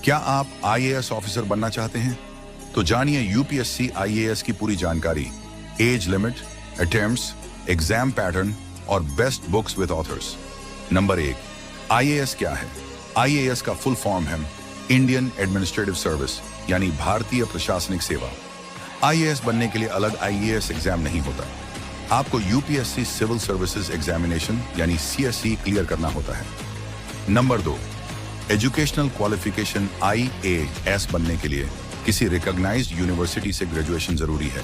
क्या आप IAS officer बनना चाहते हैं? तो जानिए यूपीएससी आईएएस की पूरी जानकारी, age limit, attempts, exam pattern और best books with authors. Number 1, IAS क्या है? आईएएस का फुल फॉर्म है इंडियन एडमिनिस्ट्रेटिव सर्विस, यानी भारतीय प्रशासनिक सेवा। आईएएस बनने के लिए अलग आईएएस एग्जाम नहीं होता। आपको यूपीएससी सिविल सर्विसेज एग्जामिनेशन यानी सीएसई क्लियर करना होता है। नंबर 2, एजुकेशनल क्वालिफिकेशन आईएएस बनने के लिए किसी रिकॉग्नाइज्ड यूनिवर्सिटी से ग्रेजुएशन जरूरी है।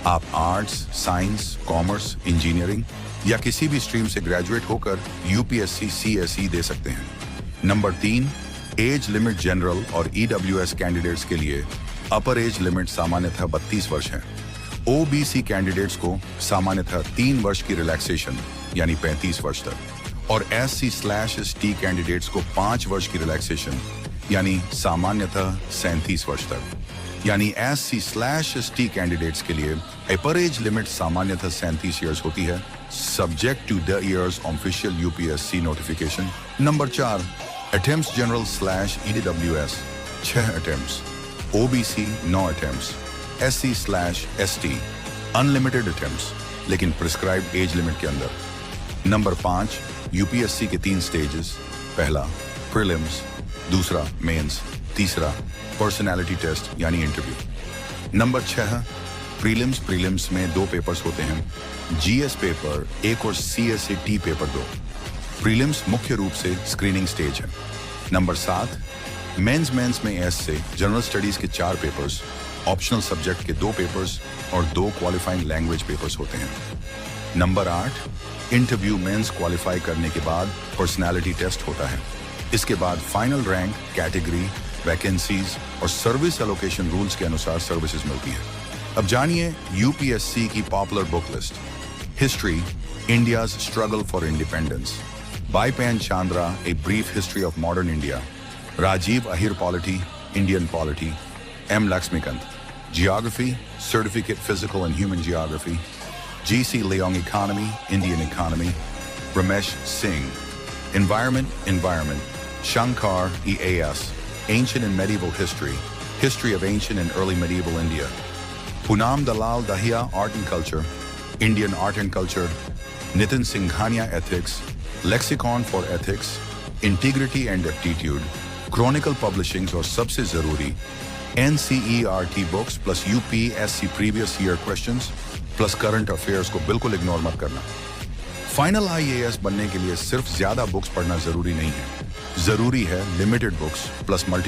आप आर्ट्स, साइंस, कॉमर्स, इंजीनियरिंग या किसी भी स्ट्रीम से ग्रेजुएट होकर यूपीएससी सीएसई दे सकते हैं। नंबर 3, एज लिमिट जनरल और ईडब्ल्यूएस कैंडिडेट्स के लिए अपर एज लिमिट सामान्यतः 32 वर्ष है। ओबीसी कैंडिडेट्स को सामान्यतः 3 वर्ष की रिलैक्सेशन यानी 35 वर्ष तक, और SC/ST कैंडिडेट्स को 5 वर्ष की रिलैक्सेशन यानी सामान्यतः 37 वर्ष तक। यानी SC/ST कैंडिडेट्स के लिए अपर एज लिमिट सामान्यतः 37 ईयर्स होती है, subject to the years official UPSC notification. Number 4, attempts जनरल/EWS 6 attempts, OBC 9 attempts, SC/ST unlimited attempts लेकिन प्रिस्क्राइब्ड एज लिमिट के अंदर। नंबर 5, यूपीएससी के 3 स्टेजेस, पहला प्रीलिम्स, दूसरा मेंस, तीसरा पर्सनालिटी टेस्ट यानी इंटरव्यू। नंबर 6, प्रीलिम्स में 2 पेपर्स होते हैं, जीएस पेपर 1 और CSAT पेपर 2। प्रीलिम्स मुख्य रूप से स्क्रीनिंग स्टेज है। नंबर 7, मेंस में एस से जनरल स्टडीज के 4 पेपर्स, ऑप्शनल सब्जेक्ट के 2 पेपर्स और 2 क्वालिफाइंग लैंग्वेज पेपर्स होते हैं। नंबर 8, इंटरव्यू मेंस क्वालिफाई करने के बाद पर्सनालिटी टेस्ट होता है। इसके बाद फाइनल रैंक, कैटेगरी, वैकेंसीज और सर्विस एलोकेशन रूल्स के अनुसार सर्विसेज मिलती हैं। अब जानिए यूपीएससी की popular book list. History, India's struggle for independence, Bipan Chandra, a brief history of modern India, Rajiv Ahir polity, Indian polity, M. Laxmikant, Geography, Certificate Physical and Human Geography, G.C. Leong Economy, Indian Economy, Ramesh Singh, Environment, Shankar E.A.S., Ancient and Medieval History, History of Ancient and Early Medieval India, Poonam Dalal Dahiya, Art and Culture, Indian Art and Culture, Nitin Singhania, Ethics, Lexicon for Ethics, Integrity and Aptitude, Chronicle Publishings और सबसे जरूरी NCERT books plus UPSC previous year questions plus current affairs को बिल्कुल ignore मत करना। Final IAS बनने के लिए सिर्फ ज्यादा बुक्स पढ़ना जरूरी नहीं है, जरूरी है लिमिटेड बुक्स प्लस मल्टी